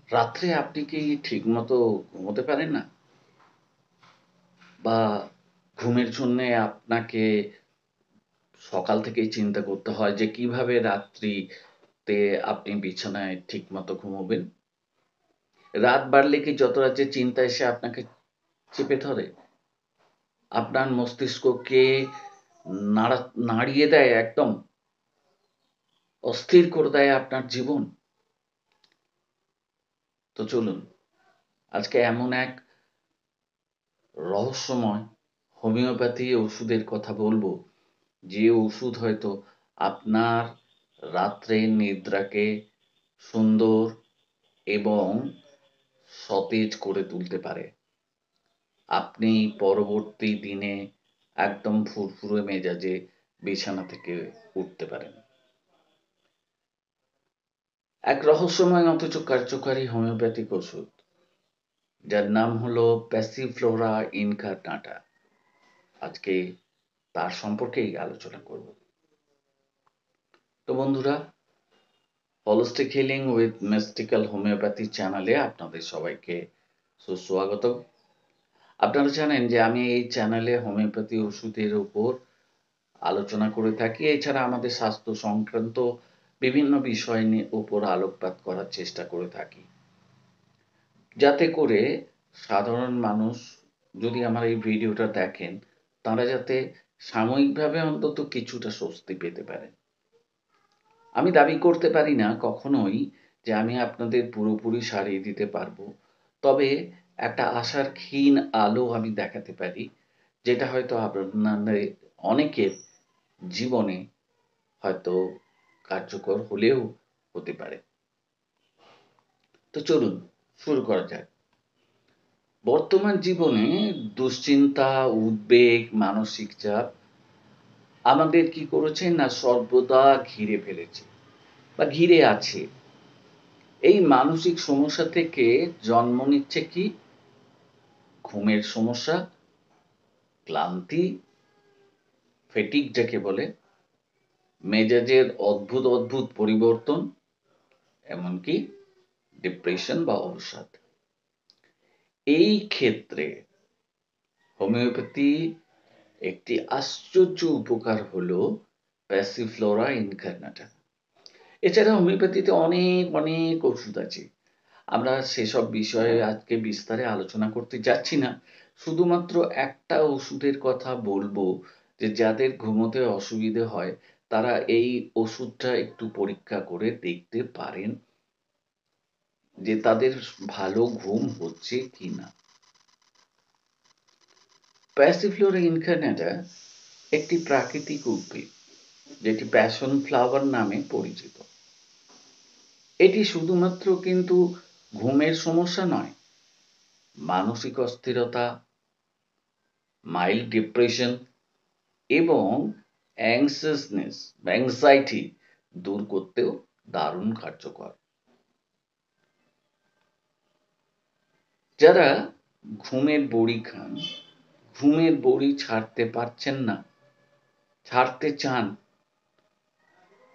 রাত্রে আপনি কি ঠিকমতো ঘুমোতে পারেন না? বা ঘুমের জন্যে আপনাকে সকাল থেকেই চিন্তা করতে হয় যে কিভাবে রাত্রিতে আপনি বিছানায় ঠিকমতো ঘুমোবেন? রাত বাড়লে কি যত রাজ্যের চিন্তা এসে আপনাকে চেপে ধরে? আপনার মস্তিষ্ককে নাড়া নাড়িয়ে দেয় একদম? অস্থির করে দেয় আপনার জীবন? তো চলুন, আজকে এমন এক রহস্যময় হোমিওপ্যাথি ওষুধের কথা বলবো, যে ওষুধ হয়তো আপনার রাত্রের নিদ্রাকে সুন্দর এবং সতেজ করে তুলতে পারে। আপনি পরবর্তী দিনে একদম ফুরফুরে মেজাজে বিছানা থেকে উঠতে পারেন। এক রহস্যময় অথচ কার্যকারী হোমিওপ্যাথিক ওষুধ, যার নাম হলো প্যাসিফ্লোরা ইনকার্নাটা। আজকে তার সম্পর্কেই আলোচনা করব। তো বন্ধুরা, holistic healing with mystical homeopathy চ্যানেলে আপনাদের সবাইকে সুস্বাগত। আপনারা জানেন যে আমি এই চ্যানেলে হোমিওপ্যাথি ওষুধের উপর আলোচনা করে থাকি। এছাড়া আমাদের স্বাস্থ্য সংক্রান্ত বিভিন্ন বিষয় নিয়ে উপর আলোকপাত করার চেষ্টা করে থাকি, যাতে করে সাধারণ মানুষ যদি আমার এই ভিডিওটা দেখেন, তারা যাতে সাময়িকভাবে অন্তত কিছুটা স্বস্তি পেতে পারেন। আমি দাবি করতে পারি না কখনোই যে আমি আপনাদের পুরোপুরি সারিয়ে দিতে পারবো। তবে একটা আশার ক্ষীণ আলো আমি দেখাতে পারি, যেটা হয়তো আপনাদের অনেকের জীবনে হয়তো কার্যকর হলেও হতে পারে। তো চলুন শুরু করা যাক। বর্তমান জীবনে দুশ্চিন্তা, উদ্বেগ, মানসিক চাপ আমাদের কি করেছে না সর্বদা ঘিরে ফেলেছে বা ঘিরে আছে। এই মানসিক সমস্যা থেকে জন্ম নিচ্ছে কি? ঘুমের সমস্যা, ক্লান্তি, ফেটিগ যাকে বলে, মেজাজের অদ্ভুত অদ্ভুত পরিবর্তন, এমনকি ডিপ্রেশন বা অবসাদ। এই ক্ষেত্রে হোমিওপ্যাথি একটি আশ্চর্য উপকার হলো প্যাসিফ্লোরা ইনকার্নাটা। এছাড়া হোমিওপ্যাথিতে অনেক অনেক ওষুধ আছে। আমরা সেসব বিষয়ে আজকে বিস্তারে আলোচনা করতে যাচ্ছি না। শুধুমাত্র একটা ওষুধের কথা বলবো, যে যাদের ঘুমোতে অসুবিধে হয় তারা এই ওষুধটা একটু পরীক্ষা করে দেখতে পারেন যে তাদের ভালো ঘুম হচ্ছে কিনা। প্যাসিফ্লোরা ইনকার্নাটা একটি প্রাকৃতিক উদ্ভিদ, যেটি প্যাশন ফ্লাওয়ার নামে পরিচিত। এটি শুধুমাত্র কিন্তু ঘুমের সমস্যা নয়, মানসিক অস্থিরতা, মাইল্ড ডিপ্রেশন এবং অ্যাংশাসনেস বা অ্যাংজাইটি দূর করতেও দারুণ কার্যকর। যারা ঘুমের বড়ি খান, ঘুমের বড়ি ছাড়তে পারছেন না, ছাড়তে চান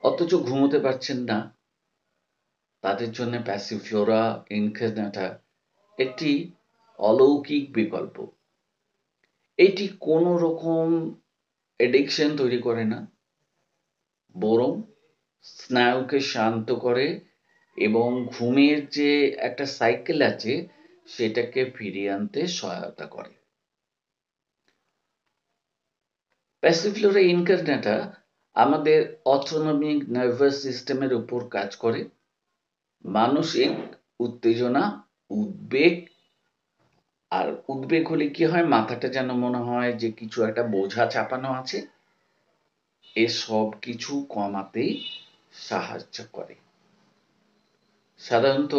অথচ ঘুমোতে পারছেন না, তাদের জন্য প্যাসিফ্লোরা ইনকার্নাটা একটি অলৌকিক বিকল্প। এটি কোনো রকম অ্যাডিকশন তৈরি করে না, বরং স্নায়ুকে শান্ত করে এবং ঘুমের যে একটা সাইকেল আছে সেটাকে ফিরিয়ে আনতে সহায়তা করে। প্যাসিফ্লোরা ইনকার্নাটা আমাদের অটোনমিক নার্ভাস সিস্টেমের উপর কাজ করে। মানসিক উত্তেজনা, উদ্বেগ, আর উদ্বেগ হলে কি হয়, মাথাটা যেন মনে হয় যে কিছু একটা বোঝা চাপানো আছে, এসব কিছু কমাতে সাহায্য করে। সাধারণত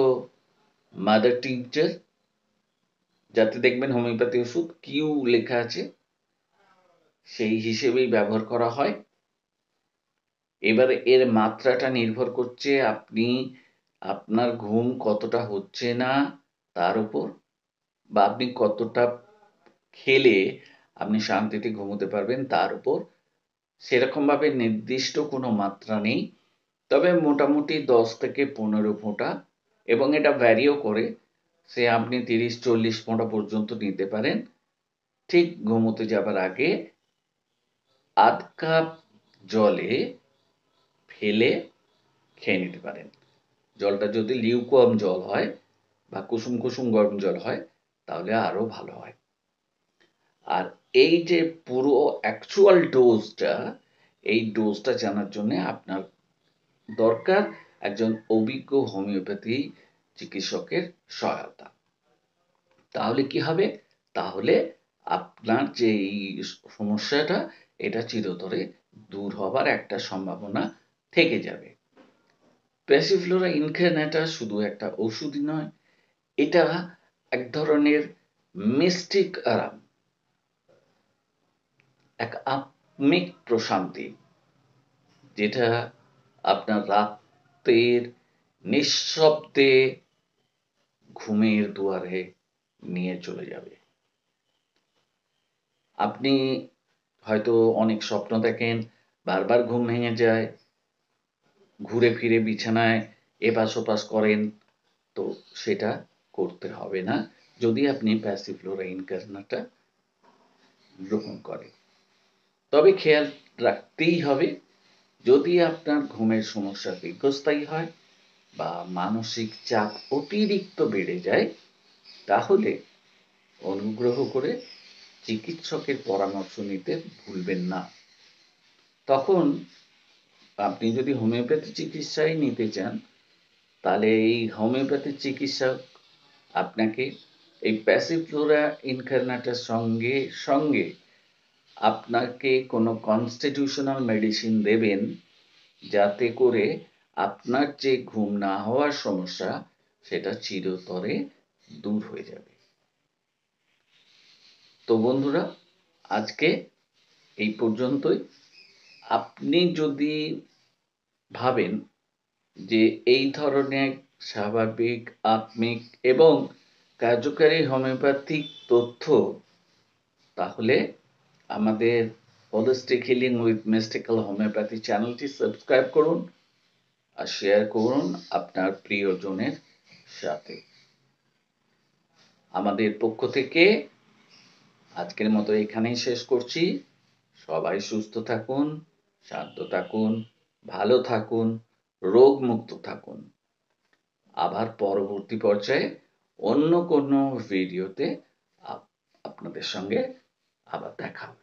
মাদার টিংচার, যাতে দেখবেন হোমিওপ্যাথি ওষুধ কিউ লেখা আছে, সেই হিসেবেই ব্যবহার করা হয়। এবারে এর মাত্রাটা নির্ভর করছে আপনি আপনার ঘুম কতটা হচ্ছে না তার উপর, বা আপনি কতটা খেলে আপনি শান্তিতে ঘুমোতে পারবেন তার উপর। সেরকমভাবে নির্দিষ্ট কোনো মাত্রা নেই, তবে মোটামুটি 10 থেকে 15 ফোঁটা এবং এটা ভ্যারিও করে, সে আপনি 30-40 ফোঁটা পর্যন্ত নিতে পারেন। ঠিক ঘুমোতে যাবার আগে আধ কাপ জলে ফেলে খেয়ে নিতে পারেন। জলটা যদি লিউকওয়ার্ম জল হয় বা কুসুম কুসুম গরম জল হয় তাহলে আরো ভালো হয়। আর এই যে পুরো অ্যাকচুয়াল ডোজটা, এই ডোজটা জানার জন্য আপনার দরকার একজন অভিজ্ঞ হোমিওপ্যাথি চিকিৎসকের সহায়তা। তাহলে কি হবে? তাহলে আপনার যে এই সমস্যাটা, এটা চিরতরে দূর হবার একটা সম্ভাবনা থেকে যাবে। প্যাসিফ্লোরা ইনকার্নাটা শুধু একটা ওষুধই নয়, এটা এক ধরনের মিস্টিক আরাম, এক আত্মিক প্রশান্তি, যেটা আপনার রাতের নিঃশব্দে ঘুমের দুয়ারে নিয়ে চলে যাবে। আপনি হয়তো অনেক স্বপ্ন দেখেন, বারবার ঘুম ভেঙে যায়, ঘুরে ফিরে বিছানায় এপাশ ওপাশ করেন, তো সেটা করতে হবে না যদি আপনি প্যাসিফ্লোরা ইনকার্নাটা গ্রহণ করেন। তবে খেয়াল রাখতেই হবে, যদি আপনার ঘুমের সমস্যা দীর্ঘস্থায়ী হয় বা মানসিক চাপ অতিরিক্ত বেড়ে যায়, তাহলে অনুগ্রহ করে চিকিৎসকের পরামর্শ নিতে ভুলবেন না। তখন আপনি যদি হোমিওপ্যাথি চিকিৎসাই নিতে চান, তাহলে এই হোমিওপ্যাথি চিকিৎসক আপনাকে এই প্যাসিফ্লোরা ইনকার্নাটার সঙ্গে সঙ্গে আপনাকে কোনো কনস্টিটিউশনাল মেডিসিন দেবেন, যাতে করে আপনার যে ঘুম না হওয়ার সমস্যা সেটা চিরতরে দূর হয়ে যাবে। তো বন্ধুরা, আজকে এই পর্যন্তই। আপনি যদি ভাবেন যে এই ধরনের স্বাভাবিক, আত্মিক এবং কার্যকারী হোমিওপ্যাথিক তথ্য, তাহলে আমাদের holistic healing with mystical homeopathy চ্যানেলটি সাবস্ক্রাইব করুন আর শেয়ার করুন আপনার প্রিয়জনের সাথে। আমাদের পক্ষ থেকে আজকের মতো এখানেই শেষ করছি। সবাই সুস্থ থাকুন, শান্ত থাকুন, ভালো থাকুন, রোগমুক্ত থাকুন। আবার পরবর্তী পর্যায়ে অন্য কোনো ভিডিওতে আপনাদের সঙ্গে আবার দেখা হবে।